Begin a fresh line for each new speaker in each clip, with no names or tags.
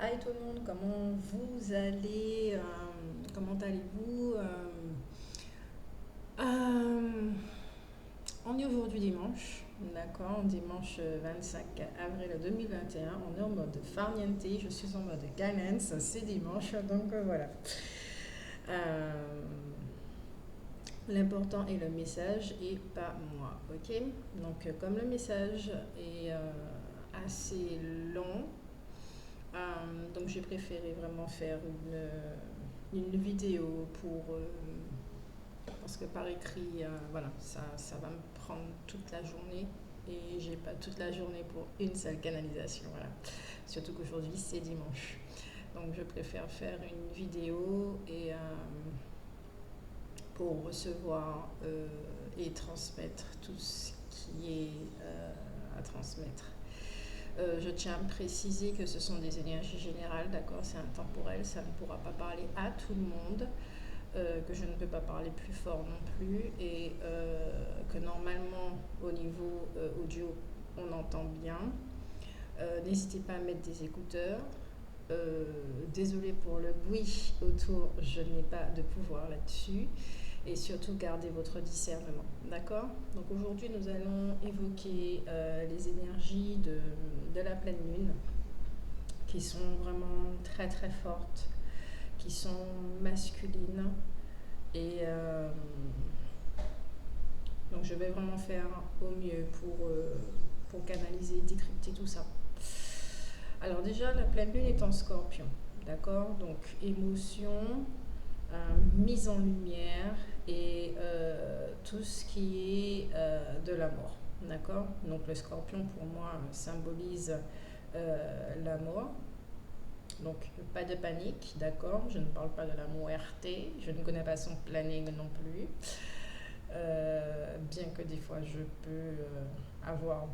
Hi tout le monde, comment vous allez? Comment allez-vous? Euh, on est aujourd'hui dimanche, d'accord? Dimanche 25 avril 2021. On est en mode farniente, je suis en mode guidance, c'est dimanche, donc voilà. Euh, L'important est le message et pas moi, ok? Donc comme le message est assez long, donc j'ai préféré vraiment faire une vidéo parce que par écrit, voilà, ça va me prendre toute la journée et j'ai pas toute la journée pour une seule canalisation, voilà. Surtout qu'aujourd'hui c'est dimanche. Donc je préfère faire une vidéo et pour recevoir et transmettre tout ce qui est à transmettre. Je tiens à préciser que ce sont des énergies générales, d'accord, c'est intemporel, ça ne pourra pas parler à tout le monde, que je ne peux pas parler plus fort non plus, et que normalement au niveau audio on entend bien. N'hésitez pas à mettre des écouteurs. Désolée pour le bruit autour, je n'ai pas de pouvoir là-dessus. Et surtout, gardez votre discernement. D'accord? Donc aujourd'hui, nous allons évoquer les énergies de la pleine lune qui sont vraiment très très fortes, qui sont masculines. Et donc je vais vraiment faire au mieux pour canaliser, décrypter tout ça. Alors déjà, la pleine lune est en scorpion. D'accord? Donc émotion, mise en lumière et tout ce qui est de la mort. D'accord? Donc le scorpion pour moi symbolise la mort. Donc pas de panique, d'accord? Je ne parle pas de la muerte, je ne connais pas son planning non plus. Bien que des fois je peux avoir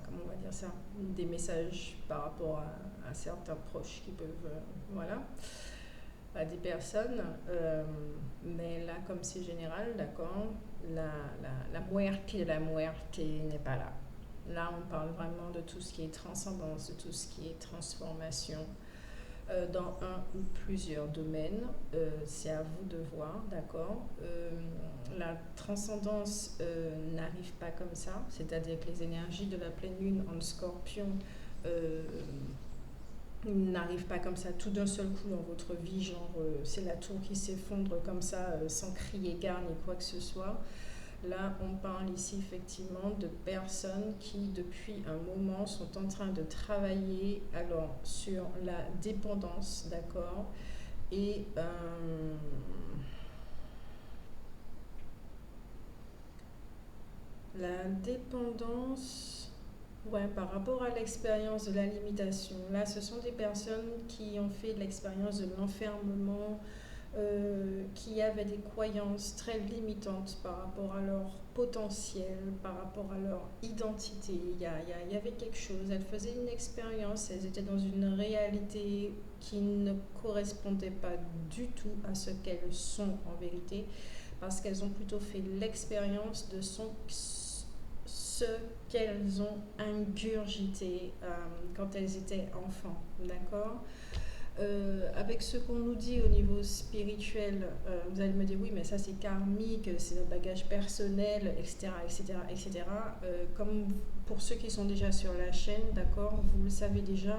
comment on va dire ça, des messages par rapport à certains proches qui peuvent, voilà, à des personnes, mais là, comme c'est général, d'accord, la muerte n'est pas là. Là, on parle vraiment de tout ce qui est transcendance, de tout ce qui est transformation dans un ou plusieurs domaines. C'est à vous de voir, d'accord. La transcendance n'arrive pas comme ça, c'est-à-dire que les énergies de la pleine lune en scorpion euh, n'arrive pas comme ça tout d'un seul coup dans votre vie, genre c'est la tour qui s'effondre comme ça sans crier gare ni quoi que ce soit. Là, on parle ici effectivement de personnes qui, depuis un moment, sont en train de travailler alors sur la dépendance, d'accord, et la dépendance, ouais, par rapport à l'expérience de la limitation. Là, ce sont des personnes qui ont fait de l'expérience de l'enfermement, qui avaient des croyances très limitantes par rapport à leur potentiel, par rapport à leur identité. Il y avait quelque chose, elles faisaient une expérience, elles étaient dans une réalité qui ne correspondait pas du tout à ce qu'elles sont en vérité, parce qu'elles ont plutôt fait l'expérience de ce qu'elles ont ingurgité quand elles étaient enfants, d'accord. Avec ce qu'on nous dit au niveau spirituel, vous allez me dire oui, mais ça c'est karmique, c'est le bagage personnel, etc., etc., etc. Comme pour ceux qui sont déjà sur la chaîne, d'accord, vous le savez déjà,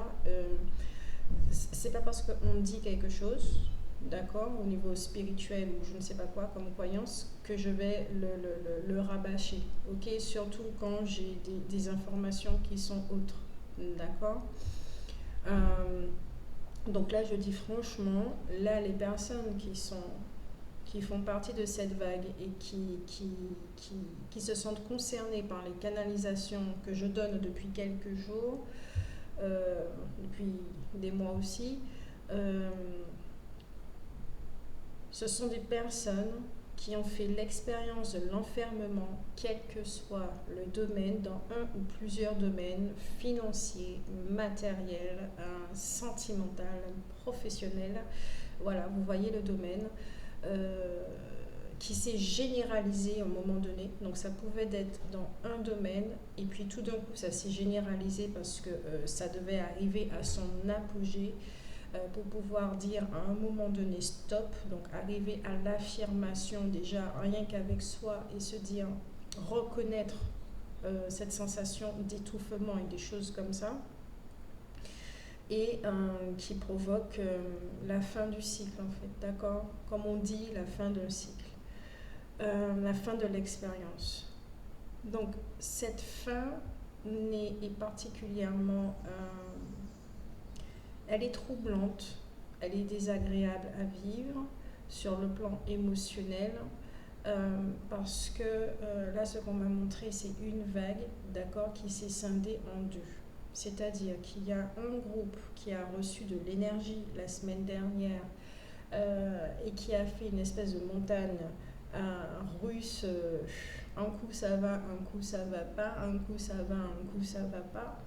c'est pas parce qu'on dit quelque chose, d'accord, au niveau spirituel ou je ne sais pas quoi comme croyance, que je vais le rabâcher, ok, surtout quand j'ai des informations qui sont autres, d'accord. Euh, donc là, je dis franchement, là, les personnes qui font partie de cette vague et qui se sentent concernées par les canalisations que je donne depuis quelques jours, depuis des mois aussi, euh, ce sont des personnes qui ont fait l'expérience de l'enfermement, quel que soit le domaine, dans un ou plusieurs domaines, financiers, matériels, sentimental, professionnel. Voilà, vous voyez le domaine. qui s'est généralisé à un moment donné. Donc ça pouvait être dans un domaine et puis tout d'un coup ça s'est généralisé parce que ça devait arriver à son apogée pour pouvoir dire à un moment donné stop, donc arriver à l'affirmation déjà rien qu'avec soi et se dire, reconnaître cette sensation d'étouffement et des choses comme ça, et qui provoque la fin du cycle en fait, d'accord? Comme on dit, la fin d'un cycle, la fin de l'expérience. Donc cette fin est particulièrement, elle est troublante, elle est désagréable à vivre sur le plan émotionnel, parce que là ce qu'on m'a montré c'est une vague, d'accord, qui s'est scindée en deux. C'est-à-dire qu'il y a un groupe qui a reçu de l'énergie la semaine dernière et qui a fait une espèce de montagne russe. Un coup ça va, un coup ça va pas, un coup ça va, un coup ça va pas.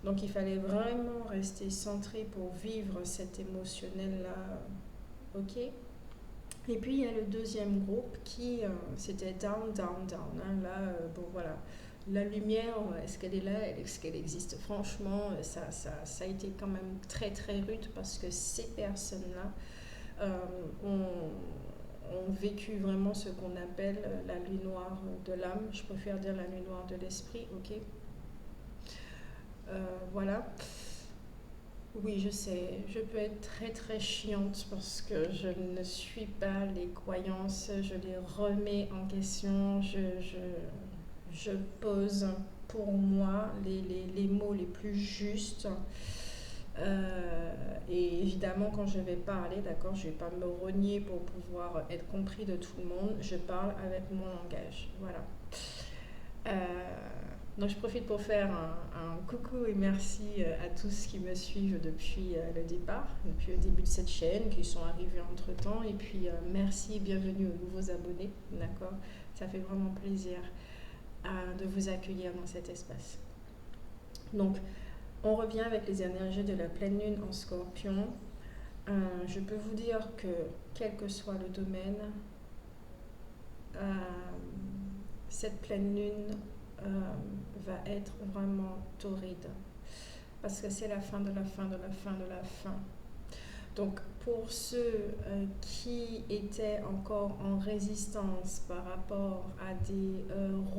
Donc il fallait vraiment rester centré pour vivre cet émotionnel-là, ok? Et puis il y a le deuxième groupe qui, c'était down, down, down. Hein. Là, bon voilà, la lumière, est-ce qu'elle est là, est-ce qu'elle existe? Franchement, ça a été quand même très très rude parce que ces personnes-là ont vécu vraiment ce qu'on appelle la nuit noire de l'âme. Je préfère dire la nuit noire de l'esprit, ok? Voilà. Oui, je sais, je peux être très très chiante parce que je ne suis pas les croyances, je les remets en question, je pose pour moi les mots les plus justes. Et évidemment, quand je vais parler, d'accord, je ne vais pas me renier pour pouvoir être compris de tout le monde, je parle avec mon langage, voilà. Donc je profite pour faire un coucou et merci à tous qui me suivent depuis le départ, depuis le début de cette chaîne, qui sont arrivés entre temps. Et puis merci et bienvenue aux nouveaux abonnés, d'accord? Ça fait vraiment plaisir de vous accueillir dans cet espace. Donc on revient avec les énergies de la pleine lune en Scorpion. Je peux vous dire que quel que soit le domaine, cette pleine lune va être vraiment torride parce que c'est la fin de la fin de la fin de la fin. Donc pour ceux qui étaient encore en résistance par rapport à des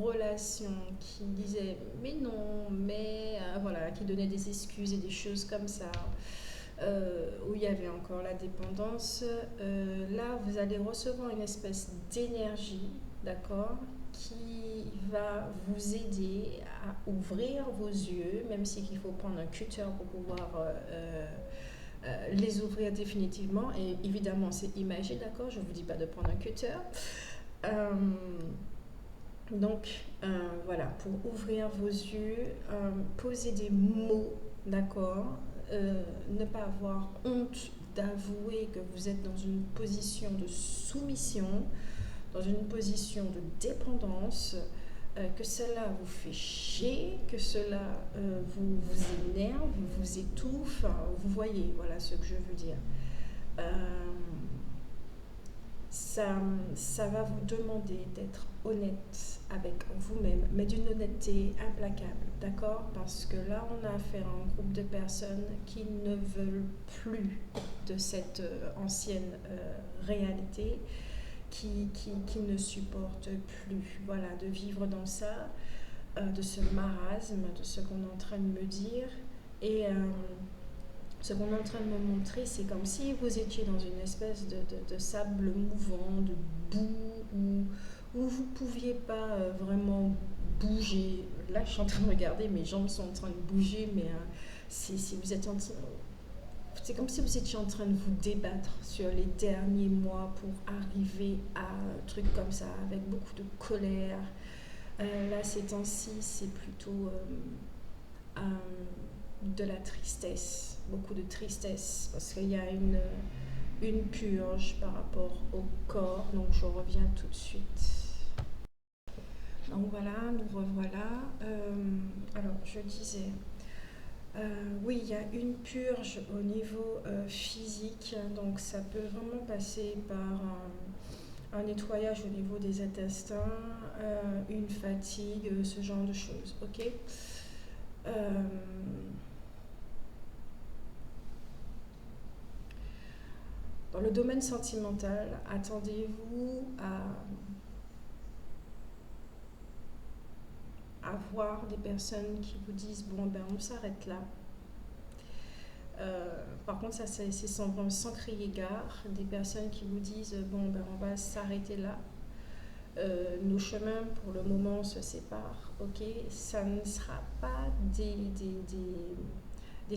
relations qui disaient mais non, mais voilà, qui donnaient des excuses et des choses comme ça, où il y avait encore la dépendance, là vous allez recevoir une espèce d'énergie, d'accord, qui va vous aider à ouvrir vos yeux, même si il faut prendre un cutter pour pouvoir les ouvrir définitivement. Et évidemment, c'est imagé, d'accord? Je ne vous dis pas de prendre un cutter. Donc, voilà, pour ouvrir vos yeux, poser des mots, d'accord? Ne pas avoir honte d'avouer que vous êtes dans une position de soumission, dans une position de dépendance, que cela vous fait chier, que cela vous énerve, vous étouffe, vous voyez, voilà ce que je veux dire. Ça va vous demander d'être honnête avec vous-même, mais d'une honnêteté implacable, d'accord? Parce que là, on a affaire à un groupe de personnes qui ne veulent plus de cette ancienne réalité, qui ne supportent plus, voilà, de vivre dans ça, de ce marasme, de ce qu'on est en train de me dire. Et ce qu'on est en train de me montrer, c'est comme si vous étiez dans une espèce de sable mouvant, de boue, où vous ne pouviez pas vraiment bouger. Là, je suis en train de regarder, mes jambes sont en train de bouger, mais si vous êtes c'est comme si vous étiez en train de vous débattre sur les derniers mois pour arriver à un truc comme ça, avec beaucoup de colère. Là, ces temps-ci, c'est plutôt de la tristesse, beaucoup de tristesse, parce qu'il y a une purge par rapport au corps. Donc, je reviens tout de suite. Donc voilà, nous revoilà. Alors, je disais... oui, il y a une purge au niveau physique, donc ça peut vraiment passer par un nettoyage au niveau des intestins, une fatigue, ce genre de choses, ok. Euh, Dans le domaine sentimental, attendez-vous à voir des personnes qui vous disent bon ben on s'arrête là. Par contre ça c'est sans crier gare, des personnes qui vous disent bon ben on va s'arrêter là. Nos chemins pour le moment se séparent, ok, ça ne sera pas des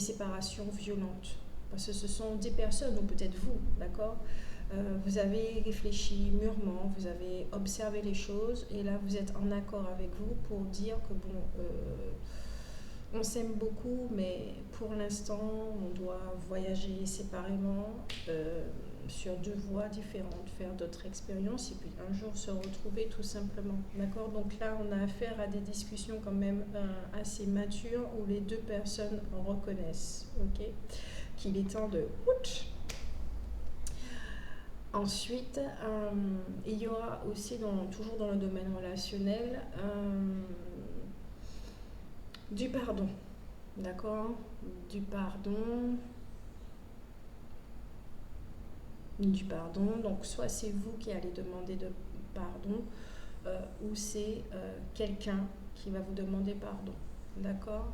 séparations violentes. Parce que ce sont des personnes, ou peut-être vous, d'accord, vous avez réfléchi mûrement, vous avez observé les choses, et là vous êtes en accord avec vous pour dire que bon, on s'aime beaucoup, mais pour l'instant on doit voyager séparément sur deux voies différentes, faire d'autres expériences, et puis un jour se retrouver tout simplement, d'accord. Donc là on a affaire à des discussions quand même assez matures, où les deux personnes reconnaissent, ok, qu'il est temps de... Ensuite, il y aura aussi, toujours dans le domaine relationnel, du pardon, d'accord, du pardon, donc soit c'est vous qui allez demander de pardon, ou c'est quelqu'un qui va vous demander pardon, d'accord,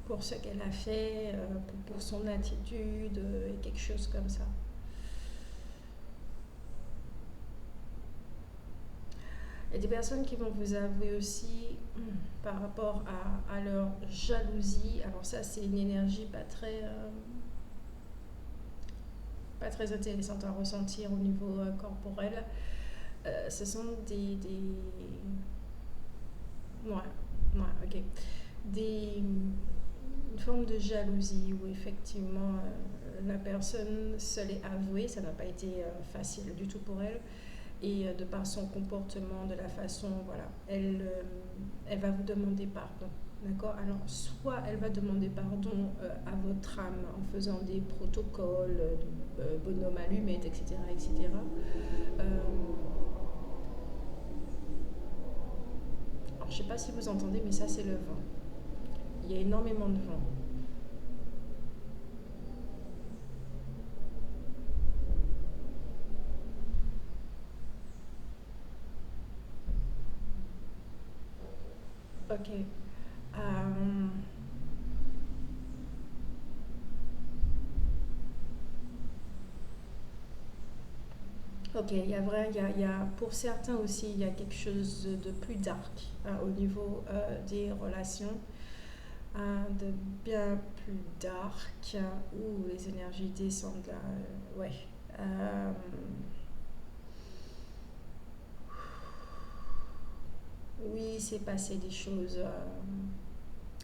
pour ce qu'elle a fait, pour son attitude, et quelque chose comme ça. Il y a des personnes qui vont vous avouer aussi par rapport à leur jalousie. Alors ça, c'est une énergie pas très intéressante à ressentir au niveau corporel. Ce sont ok. Une forme de jalousie où effectivement la personne se l'est avouée, ça n'a pas été facile du tout pour elle, et de par son comportement, de la façon, voilà, elle va vous demander pardon, d'accord. Alors soit elle va demander pardon à votre âme en faisant des protocoles, bonhomme allumette, etc., etc. Alors je sais pas si vous entendez, mais ça c'est le vent. Il y a énormément de vent. Ok. Ok, il y a, pour certains aussi, il y a quelque chose de plus dark au niveau des relations, de bien plus dark, où les énergies descendent là. Ouais. Oui, c'est passé des choses.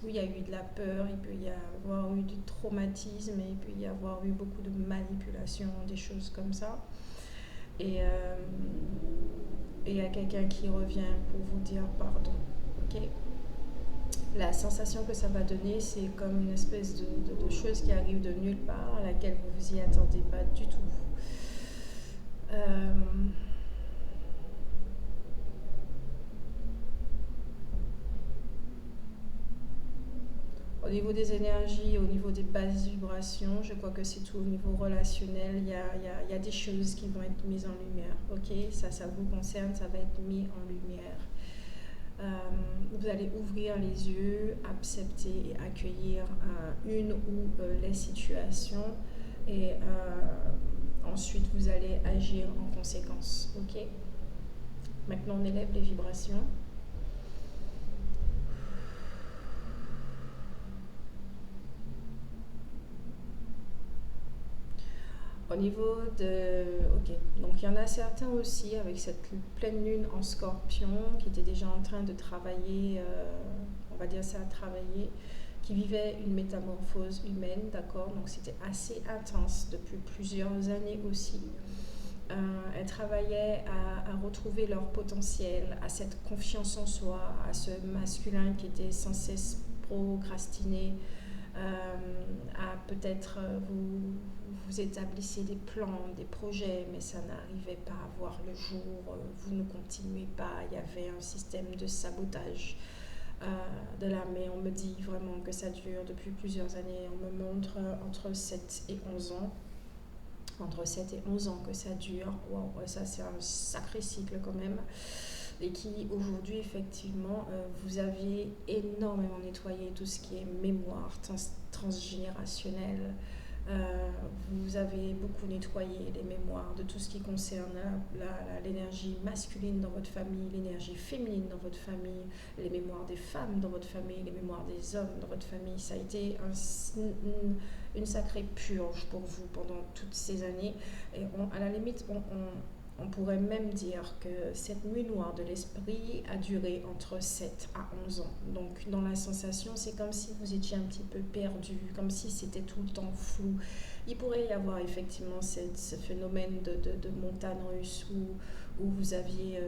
Oui, il y a eu de la peur, il peut y avoir eu du traumatisme, et il peut y avoir eu beaucoup de manipulation, des choses comme ça. Et il y a quelqu'un qui revient pour vous dire pardon. Ok. La sensation que ça va donner, c'est comme une espèce de chose qui arrive de nulle part, à laquelle vous vous y attendez pas du tout. Au niveau des énergies, au niveau des basses vibrations, je crois que c'est tout au niveau relationnel. Il y a des choses qui vont être mises en lumière. Ok, ça vous concerne, ça va être mis en lumière. Vous allez ouvrir les yeux, accepter et accueillir une ou les situations, et ensuite vous allez agir en conséquence. Ok. Maintenant on élève les vibrations. Au niveau de... Ok, donc il y en a certains aussi avec cette pleine lune en scorpion qui étaient déjà en train de travailler, on va dire ça, travailler, qui vivaient une métamorphose humaine, d'accord. Donc c'était assez intense depuis plusieurs années aussi. Elles travaillaient à retrouver leur potentiel, à cette confiance en soi, à ce masculin qui était sans cesse procrastiné, à peut-être vous établissez des plans, des projets, mais ça n'arrivait pas à voir le jour, vous ne continuez pas, il y avait un système de sabotage de là, mais on me dit vraiment que ça dure depuis plusieurs années, on me montre entre 7 et 11 ans. Entre 7 et 11 ans que ça dure, wow, ça c'est un sacré cycle quand même, et qui aujourd'hui effectivement vous aviez énormément nettoyé tout ce qui est mémoire transgénérationnelle. Vous avez beaucoup nettoyé les mémoires de tout ce qui concerne l'énergie masculine dans votre famille, l'énergie féminine dans votre famille, les mémoires des femmes dans votre famille, les mémoires des hommes dans votre famille. Ça a été une sacrée purge pour vous pendant toutes ces années. Et à la limite, on pourrait même dire que cette nuit noire de l'esprit a duré entre 7 à 11 ans. Donc dans la sensation, c'est comme si vous étiez un petit peu perdu, comme si c'était tout le temps flou. Il pourrait y avoir effectivement ce phénomène de montagne russe où vous aviez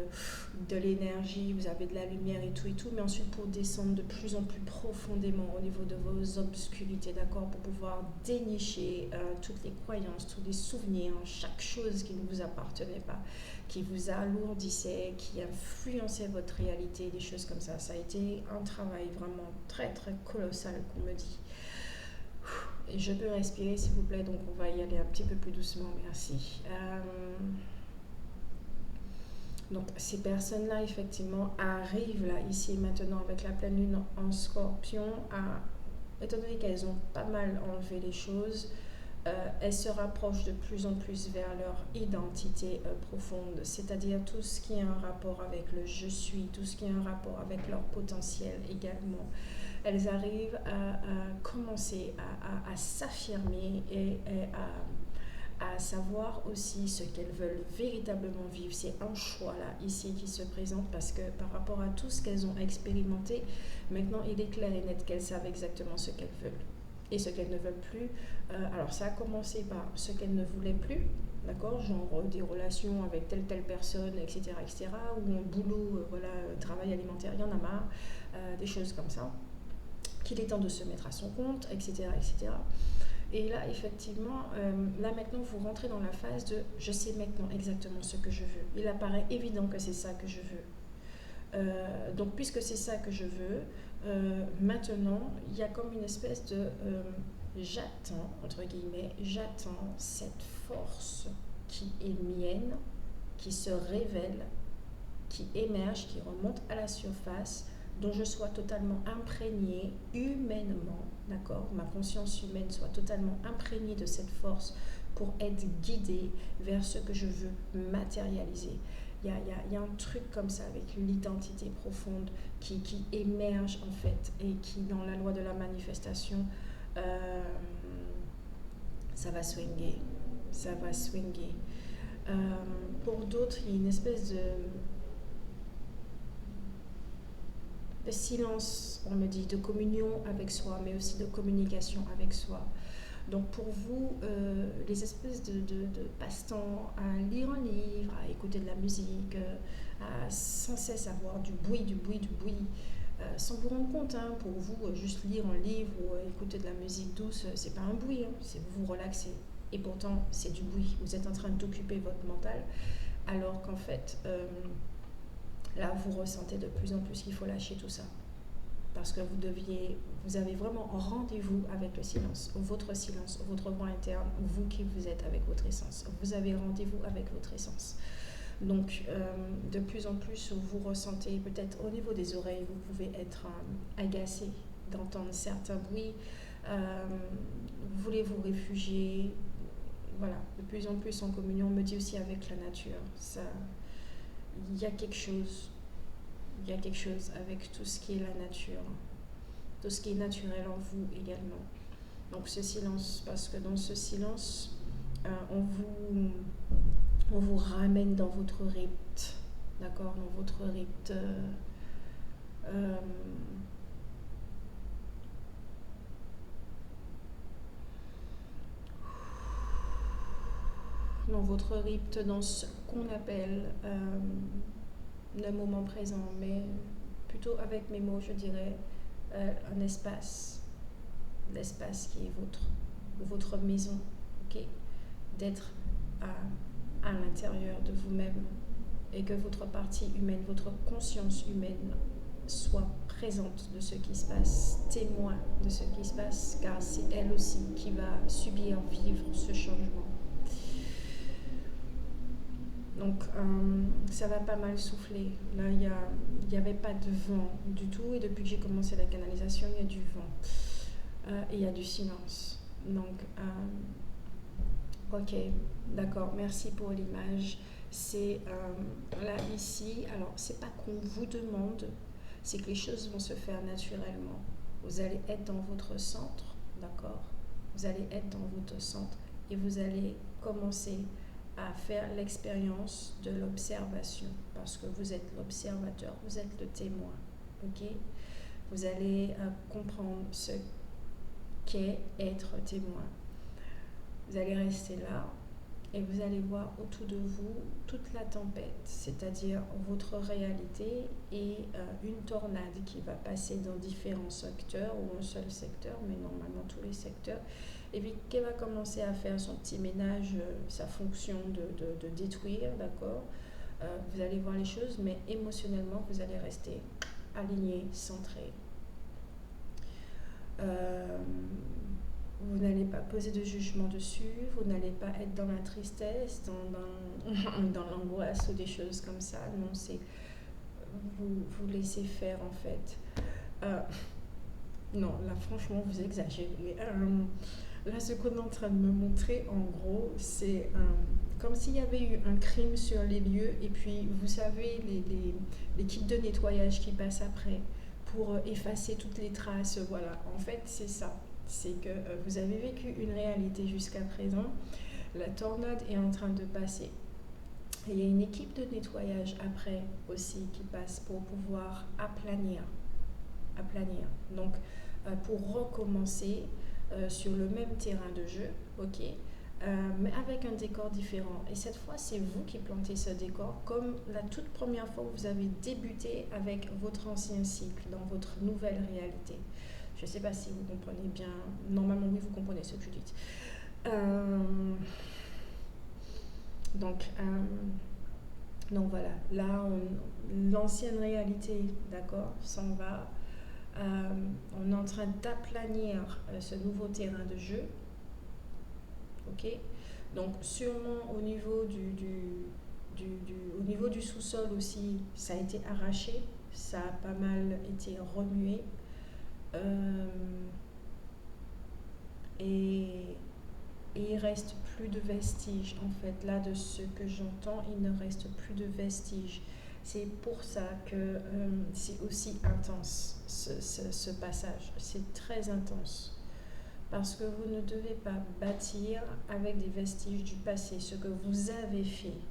de l'énergie, vous avez de la lumière et tout, mais ensuite pour descendre de plus en plus profondément au niveau de vos obscurités, d'accord, pour pouvoir dénicher toutes les croyances, tous les souvenirs, chaque chose qui ne vous appartenait pas, qui vous alourdissait, qui influençait votre réalité, des choses comme ça. Ça a été un travail vraiment très très colossal qu'on me dit. Et je peux respirer s'il vous plaît, donc on va y aller un petit peu plus doucement, merci. Donc ces personnes-là, effectivement, arrivent là, ici et maintenant, avec la pleine lune en Scorpion, étant donné qu'elles ont pas mal enlevé les choses, elles se rapprochent de plus en plus vers leur identité profonde, c'est-à-dire tout ce qui a un rapport avec le je suis, tout ce qui a un rapport avec leur potentiel également. Elles arrivent à commencer à s'affirmer et à savoir aussi ce qu'elles veulent véritablement vivre. C'est un choix là, ici, qui se présente parce que par rapport à tout ce qu'elles ont expérimenté, maintenant il est clair et net qu'elles savent exactement ce qu'elles veulent et ce qu'elles ne veulent plus. Alors ça a commencé par ce qu'elles ne voulaient plus, d'accord, genre des relations avec telle personne, etc., ou un boulot, travail alimentaire, il y en a marre, des choses comme ça, qu'il est temps de se mettre à son compte, etc. Et là, effectivement, là maintenant, vous rentrez dans la phase de « je sais maintenant exactement ce que je veux ». Il apparaît évident que c'est ça que je veux. Donc, puisque c'est ça que je veux, maintenant, il y a comme une espèce de j'attends, entre guillemets, j'attends cette force qui est mienne, qui se révèle, qui émerge, qui remonte à la surface, dont je sois totalement imprégnée humainement, d'accord, ma conscience humaine soit totalement imprégnée de cette force pour être guidée vers ce que je veux matérialiser. Il y a un truc comme ça avec l'identité profonde qui émerge en fait et qui, dans la loi de la manifestation, ça va swinguer. Pour d'autres, il y a une espèce de silence, on me dit, de communion avec soi, mais aussi de communication avec soi. Donc pour vous, les espèces de passe-temps à lire un livre, à écouter de la musique, à sans cesse avoir du bruit, sans vous rendre compte, hein, pour vous, juste lire un livre ou écouter de la musique douce, c'est pas un bruit, hein, c'est vous relaxer. Et pourtant, c'est du bruit. Vous êtes en train d'occuper votre mental, alors qu'en fait, là, vous ressentez de plus en plus qu'il faut lâcher tout ça. Parce que vous avez vraiment un rendez-vous avec le silence, votre voix interne, vous qui vous êtes avec votre essence. Vous avez rendez-vous avec votre essence. Donc, de plus en plus, vous ressentez, peut-être au niveau des oreilles, vous pouvez être agacé d'entendre certains bruits. Vous voulez vous réfugier, voilà, de plus en plus en communion, on me dit aussi avec la nature. Ça, il y a quelque chose avec tout ce qui est la nature, tout ce qui est naturel en vous également. Donc ce silence, parce que dans ce silence, on vous ramène dans votre rite, d'accord, dans votre rite dans ce qu'on appelle le moment présent, mais plutôt avec mes mots, je dirais un espace l'espace qui est votre maison, ok? D'être à l'intérieur de vous-même et que votre partie humaine, votre conscience humaine soit présente de ce qui se passe, témoin de ce qui se passe, car c'est elle aussi qui va vivre ce changement. Donc ça va pas mal souffler. Là, il n'y avait pas de vent du tout, et depuis que j'ai commencé la canalisation, il y a du vent et il y a du silence. Donc, ok, d'accord, merci pour l'image. C'est là, ici, alors c'est pas qu'on vous demande, c'est que les choses vont se faire naturellement. Vous allez être dans votre centre, d'accord? Vous allez être dans votre centre et vous allez commencer à faire l'expérience de l'observation, parce que vous êtes l'observateur, vous êtes le témoin, ok? Vous allez comprendre ce qu'est être témoin. Vous allez rester là et vous allez voir autour de vous toute la tempête, c'est-à-dire votre réalité et une tornade qui va passer dans différents secteurs ou un seul secteur, mais normalement tous les secteurs, et puis qui va commencer à faire son petit ménage, sa fonction de détruire, d'accord? Vous allez voir les choses, mais émotionnellement, vous allez rester aligné, centré. Vous n'allez pas poser de jugement dessus, vous n'allez pas être dans la tristesse, dans l'angoisse ou des choses comme ça. Non, c'est vous laissez faire en fait. Non, là franchement vous exagérez. Là ce qu'on est en train de me montrer en gros, c'est comme s'il y avait eu un crime sur les lieux et puis vous savez l'équipe de nettoyage qui passe après pour effacer toutes les traces. Voilà, en fait c'est ça. C'est que vous avez vécu une réalité jusqu'à présent, la tornade est en train de passer. Et il y a une équipe de nettoyage après aussi qui passe pour pouvoir aplanir. Donc pour recommencer sur le même terrain de jeu, ok, mais avec un décor différent. Et cette fois, c'est vous qui plantez ce décor, comme la toute première fois où vous avez débuté avec votre ancien cycle, dans votre nouvelle réalité. Je ne sais pas si vous comprenez bien. Normalement, oui, vous comprenez ce que je dis. Donc voilà. Là, l'ancienne réalité, d'accord, s'en va. On est en train d'aplanir ce nouveau terrain de jeu. Ok. Donc sûrement au niveau au niveau du sous-sol aussi, ça a été arraché. Ça a pas mal été remué. Et il reste plus de vestiges en fait. Là, de ce que j'entends, il ne reste plus de vestiges. C'est pour ça que c'est aussi intense ce passage. C'est très intense. Parce que vous ne devez pas bâtir avec des vestiges du passé, ce que vous avez fait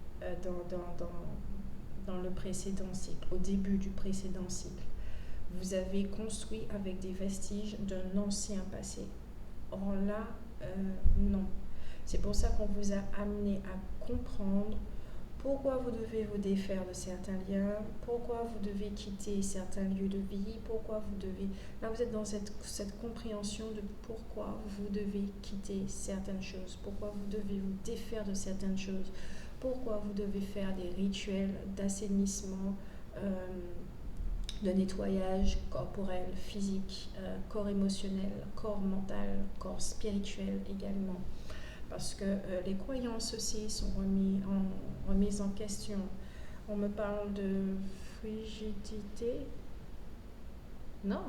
dans le précédent cycle, au début du précédent cycle. Vous avez construit avec des vestiges d'un ancien passé. Or là, non. C'est pour ça qu'on vous a amené à comprendre pourquoi vous devez vous défaire de certains liens, pourquoi vous devez quitter certains lieux de vie, pourquoi vous devez... Là, vous êtes dans cette compréhension de pourquoi vous devez quitter certaines choses, pourquoi vous devez vous défaire de certaines choses, pourquoi vous devez faire des rituels d'assainissement, de nettoyage corporel, physique, corps émotionnel, corps mental, corps spirituel également. Parce que les croyances aussi sont remises en question. On me parle de frigidité. Non.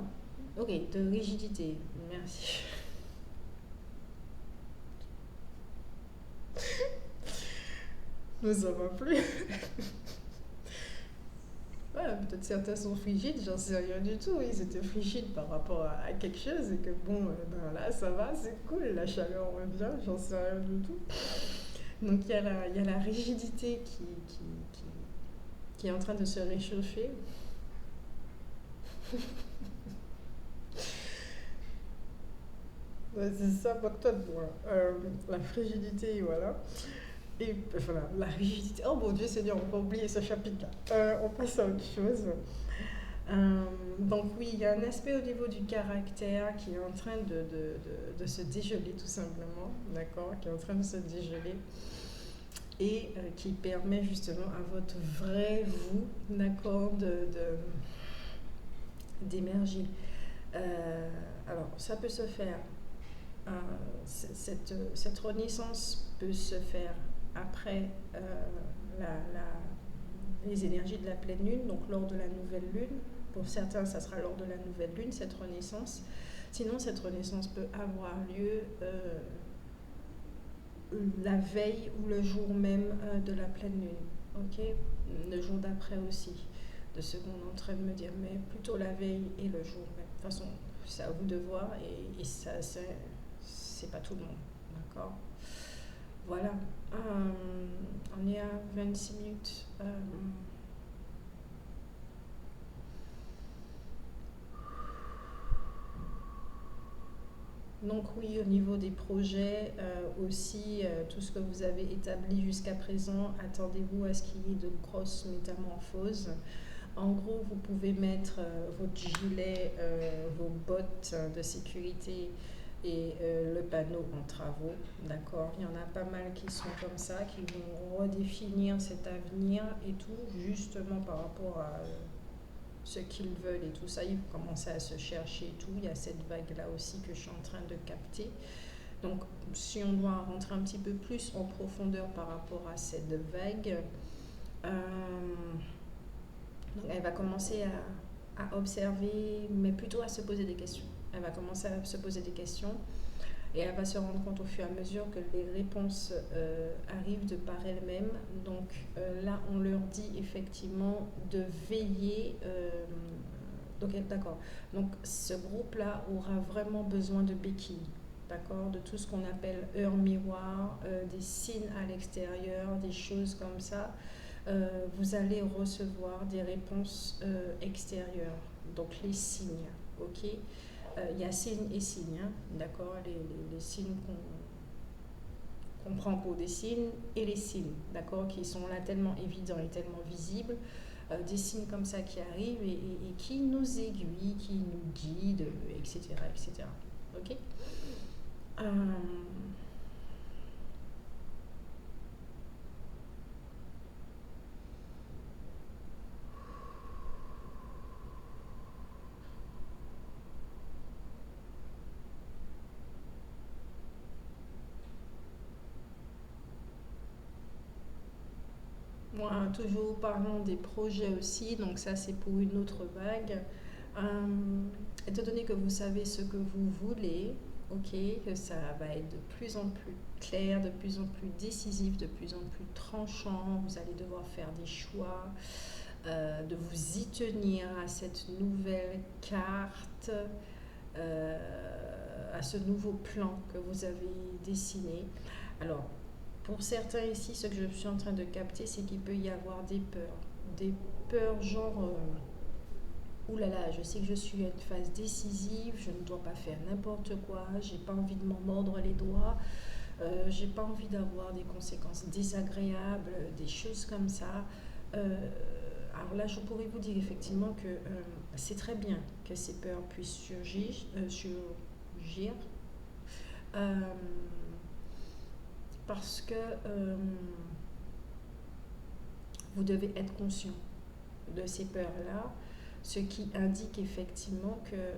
Ok, de rigidité. Merci. Ne ça va plus. Ouais, peut-être certains sont frigides, j'en sais rien du tout. Ils étaient frigides par rapport à quelque chose et que bon, ben là ça va, c'est cool, la chaleur revient, j'en sais rien du tout. Donc il y a la rigidité qui est en train de se réchauffer. Ouais, c'est ça, moque-toi de moi. La frigidité, voilà. Et voilà, la rigidité. Oh mon Dieu Seigneur, on va oublier ce chapitre-là. On passe à autre chose. Donc oui, il y a un aspect au niveau du caractère qui est en train de se dégeler tout simplement, d'accord, qui est en train de se dégeler et qui permet justement à votre vrai vous, d'accord, d'émerger. Alors, ça peut se faire, cette renaissance peut se faire après les énergies de la pleine lune, donc lors de la nouvelle lune. Pour certains, ça sera lors de la nouvelle lune, cette renaissance. Sinon, cette renaissance peut avoir lieu la veille ou le jour même de la pleine lune. Ok, le jour d'après aussi, de ce qu'on est en train de me dire, mais plutôt la veille et le jour même. De toute façon, c'est à vous de voir et ça, c'est pas tout le monde. D'accord. Voilà. On est à 26 minutes. Donc oui, au niveau des projets, aussi, tout ce que vous avez établi jusqu'à présent, attendez-vous à ce qu'il y ait de grosses métamorphoses. En gros, vous pouvez mettre votre gilet, vos bottes de sécurité et le panneau en travaux, d'accord. Il y en a pas mal qui sont comme ça, qui vont redéfinir cet avenir et tout, justement par rapport à ce qu'ils veulent et tout ça. Ils vont commencer à se chercher et tout. Il y a cette vague-là aussi que je suis en train de capter. Donc, si on doit rentrer un petit peu plus en profondeur par rapport à cette vague, donc elle va commencer à observer, mais plutôt à se poser des questions. Elle va commencer à se poser des questions et elle va se rendre compte au fur et à mesure que les réponses arrivent de par elles-mêmes. Donc là, on leur dit effectivement de veiller. Donc d'accord. Donc ce groupe-là aura vraiment besoin de béquilles. D'accord, de tout ce qu'on appelle heure miroir, des signes à l'extérieur, des choses comme ça. Vous allez recevoir des réponses extérieures, donc les signes, ok. Il y a signes et signes, hein, d'accord, les signes qu'on prend pour des signes et les signes, d'accord, qui sont là tellement évidents et tellement visibles, des signes comme ça qui arrivent et qui nous aiguillent, qui nous guident, etc., etc., ok. Moi, toujours parlons des projets aussi, donc ça c'est pour une autre vague. Étant donné que vous savez ce que vous voulez, ok, que ça va être de plus en plus clair, de plus en plus décisif, de plus en plus tranchant, vous allez devoir faire des choix, de vous y tenir à cette nouvelle carte, à ce nouveau plan que vous avez dessiné. Alors, pour certains ici, ce que je suis en train de capter, c'est qu'il peut y avoir des peurs. Des peurs genre, oulala, je sais que je suis à une phase décisive, je ne dois pas faire n'importe quoi, j'ai pas envie de m'en mordre les doigts, j'ai pas envie d'avoir des conséquences désagréables, des choses comme ça. Alors là, je pourrais vous dire effectivement que c'est très bien que ces peurs puissent surgir, parce que vous devez être conscient de ces peurs-là, ce qui indique effectivement que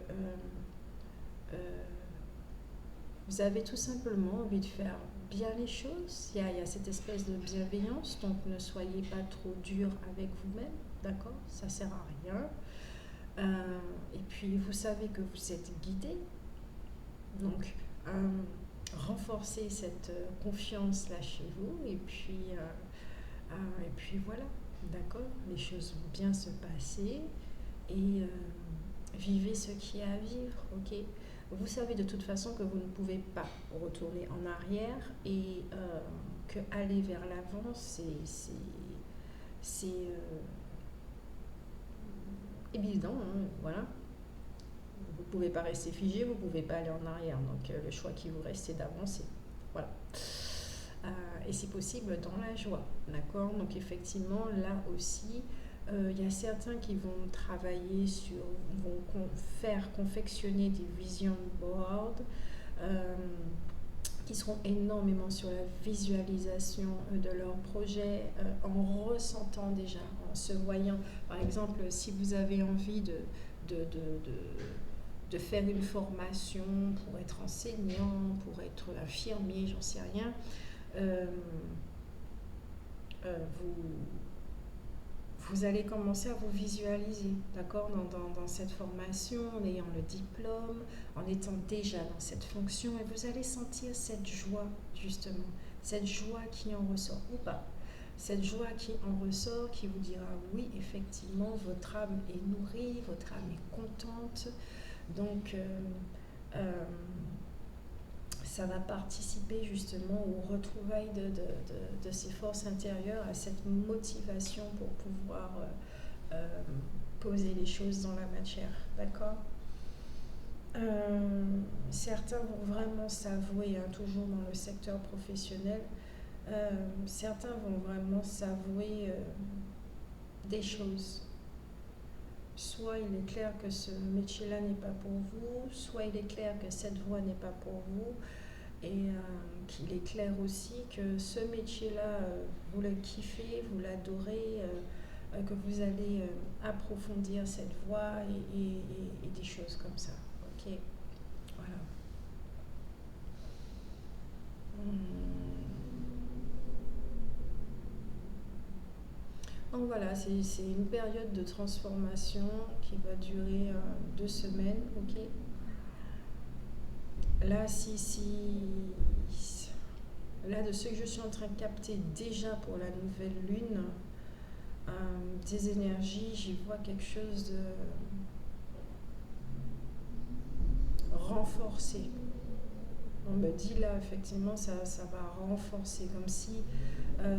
vous avez tout simplement envie de faire bien les choses. Il y a cette espèce de bienveillance, donc ne soyez pas trop dur avec vous-même, d'accord? Ça sert à rien. Et puis vous savez que vous êtes guidé, donc renforcez cette confiance là chez vous et puis voilà, d'accord, les choses vont bien se passer et vivez ce qu'il y a à vivre, ok. Vous savez de toute façon que vous ne pouvez pas retourner en arrière et que aller vers l'avant, c'est évident, hein, voilà. Vous ne pouvez pas rester figé, vous ne pouvez pas aller en arrière. Donc le choix qui vous reste, c'est d'avancer. Voilà. Et c'est possible dans la joie, d'accord. Donc effectivement, là aussi, Il y a certains qui vont travailler faire confectionner des vision boards euh, qui seront énormément sur la visualisation de leur projet en ressentant déjà, en se voyant. Par exemple, si vous avez envie de, de, de faire une formation pour être enseignant, pour être infirmier, j'en sais rien, euh, vous, vous allez commencer à vous visualiser, d'accord, dans cette formation, en ayant le diplôme, en étant déjà dans cette fonction, et vous allez sentir cette joie, justement, cette joie qui en ressort, ou pas, cette joie qui en ressort, qui vous dira, oui, effectivement, votre âme est nourrie, votre âme est contente, donc euh, ça va participer justement au retrouvailles de ces forces intérieures, à cette motivation pour pouvoir poser les choses dans la matière, d'accord. Certains vont vraiment s'avouer, hein, toujours dans le secteur professionnel, certains vont vraiment s'avouer des choses. Soit il est clair que ce métier-là n'est pas pour vous, soit il est clair que cette voie n'est pas pour vous, et qu'il est clair aussi que ce métier-là, vous le kiffez, vous l'adorez, que vous allez approfondir cette voie et des choses comme ça. Ok, voilà. Donc voilà, c'est une période de transformation qui va durer 2 semaines, ok. Là, là, de ce que je suis en train de capter déjà pour la nouvelle lune, des énergies, j'y vois quelque chose de renforcé. On me dit là, effectivement, ça va renforcer, comme si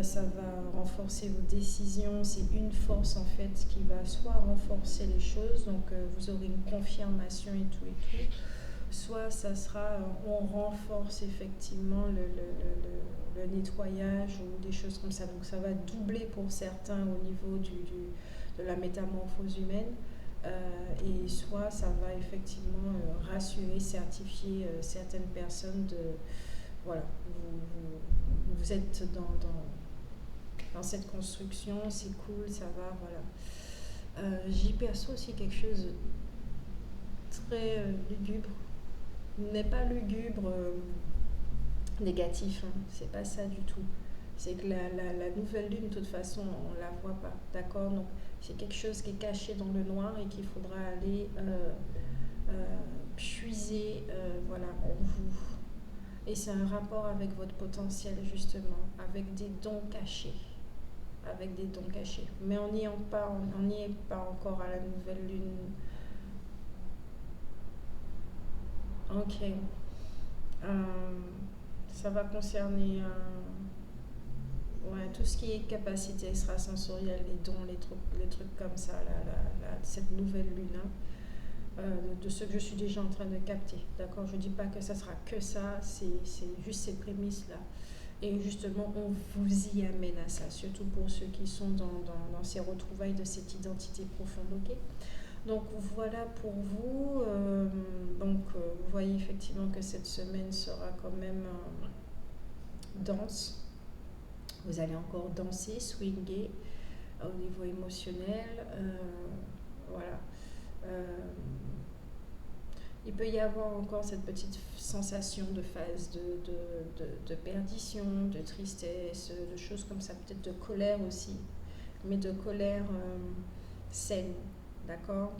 ça va renforcer vos décisions. C'est une force en fait qui va soit renforcer les choses, donc vous aurez une confirmation et tout, soit ça sera, on renforce effectivement le nettoyage ou des choses comme ça. Donc ça va doubler pour certains au niveau de la métamorphose humaine. Et soit ça va effectivement rassurer, certifier certaines personnes de voilà, vous êtes dans cette construction, c'est cool, ça va, voilà. J'y perçois aussi quelque chose de très lugubre, mais pas lugubre négatif, hein, c'est pas ça du tout. C'est que la nouvelle lune, de toute façon, on la voit pas, d'accord. Donc c'est quelque chose qui est caché dans le noir et qu'il faudra aller puiser voilà, en vous. Et c'est un rapport avec votre potentiel, justement, avec des dons cachés. Avec des dons cachés. Mais on n'y est pas encore à la nouvelle lune. Ok. Ça va concerner ouais, tout ce qui est capacité extrasensorielle, les dons, les trucs comme ça, cette nouvelle lune. Hein. De ce que je suis déjà en train de capter. D'accord. Je ne dis pas que ça sera que ça, c'est juste ces prémices-là. Et justement, on vous y amène à ça, surtout pour ceux qui sont dans ces retrouvailles de cette identité profonde. Okay. Donc voilà pour vous. Vous voyez effectivement que cette semaine sera quand même dense. Vous allez encore danser, swinguer au niveau émotionnel. Voilà. Il peut y avoir encore cette petite sensation de phase de perdition, de tristesse, de choses comme ça, peut-être de colère aussi, mais de colère saine, d'accord.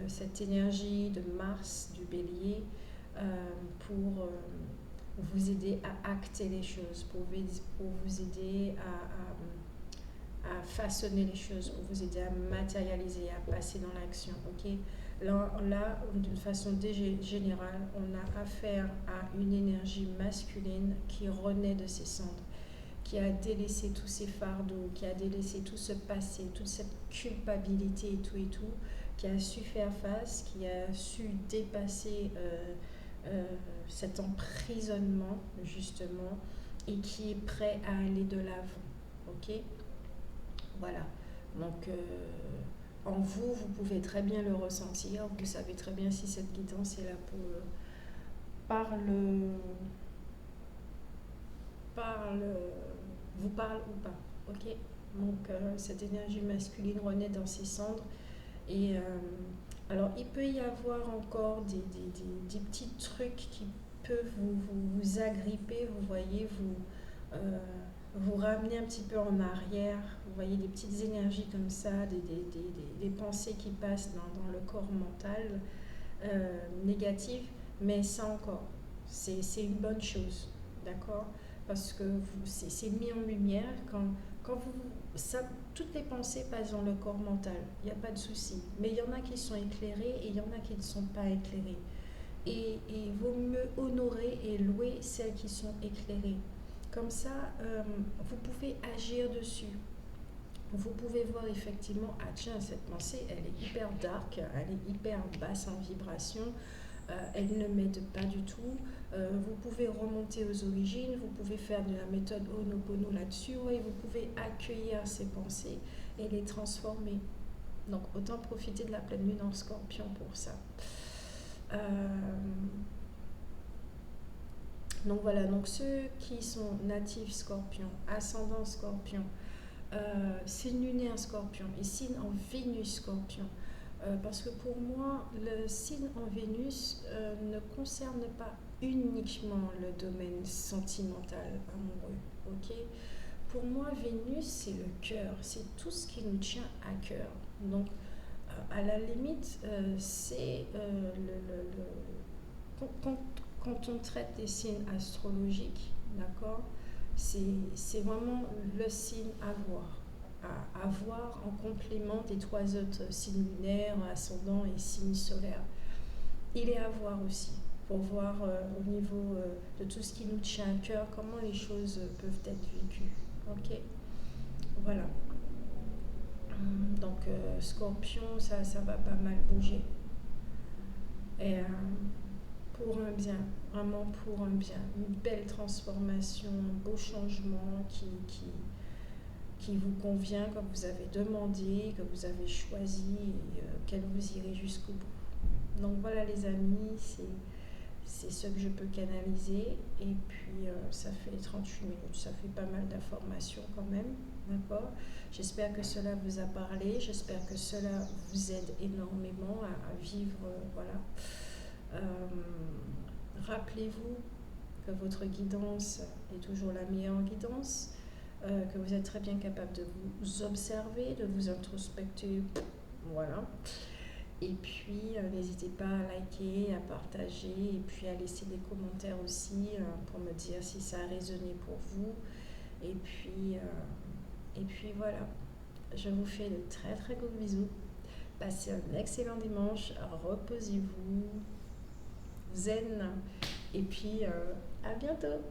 Cette énergie de Mars, du bélier, pour vous aider à acter les choses, pour vous aider à façonner les choses, pour vous aider à matérialiser, à passer dans l'action, ok. Là, d'une façon générale, on a affaire à une énergie masculine qui renaît de ses cendres, qui a délaissé tous ses fardeaux, qui a délaissé tout ce passé, toute cette culpabilité et tout, qui a su faire face, qui a su dépasser cet emprisonnement, justement, et qui est prêt à aller de l'avant, ok. Voilà. Donc, en vous, vous pouvez très bien le ressentir. Vous savez très bien si cette guidance est là pour parle, parle, vous parle ou pas. Ok. Donc, cette énergie masculine renaît dans ses cendres. Et alors, il peut y avoir encore des petits trucs qui peuvent vous agripper, vous voyez, euh, vous ramener un petit peu en arrière. Vous voyez des petites énergies comme ça, des pensées qui passent dans le corps mental négatives, mais ça encore, c'est une bonne chose, d'accord? Parce que c'est mis en lumière quand vous, ça, toutes les pensées passent dans le corps mental, il n'y a pas de souci. Mais il y en a qui sont éclairées et il y en a qui ne sont pas éclairées. Et vaut mieux honorer et louer celles qui sont éclairées. Comme ça, vous pouvez agir dessus. Vous pouvez voir effectivement, ah tiens, cette pensée, elle est hyper dark, elle est hyper basse en vibration, elle ne m'aide pas du tout. Vous pouvez remonter aux origines, vous pouvez faire de la méthode Ho'oponopono là-dessus, et vous pouvez accueillir ces pensées et les transformer. Donc autant profiter de la pleine lune en Scorpion pour ça. Donc voilà, donc ceux qui sont natifs Scorpion, ascendant Scorpion, signe lunaire Scorpion et signe en Vénus Scorpion. Parce que pour moi, le signe en Vénus ne concerne pas uniquement le domaine sentimental amoureux. Ok. Pour moi, Vénus, c'est le cœur, c'est tout ce qui nous tient à cœur. Donc, à la limite, c'est quand on traite des signes astrologiques, d'accord, c'est vraiment le signe à voir en complément des trois autres signes lunaires, ascendant et signes solaires. Il est à voir aussi, pour voir au niveau de tout ce qui nous tient à cœur, comment les choses peuvent être vécues. Ok, voilà. Donc Scorpion, ça va pas mal bouger. Et pour un bien, vraiment pour un bien, une belle transformation, un beau changement qui vous convient, que vous avez demandé, que vous avez choisi et qu'elle vous irez jusqu'au bout. Donc voilà les amis, c'est ce que je peux canaliser et puis ça fait 38 minutes, ça fait pas mal d'informations quand même, d'accord? J'espère que cela vous a parlé, j'espère que cela vous aide énormément à vivre, voilà. Rappelez-vous que votre guidance est toujours la meilleure guidance, que vous êtes très bien capable de vous observer, de vous introspecter, voilà. Et puis, n'hésitez pas à liker, à partager et puis à laisser des commentaires aussi pour me dire si ça a résonné pour vous. Et puis voilà, je vous fais de très très gros bisous. Passez un excellent dimanche, reposez-vous, zen. Et puis, à bientôt.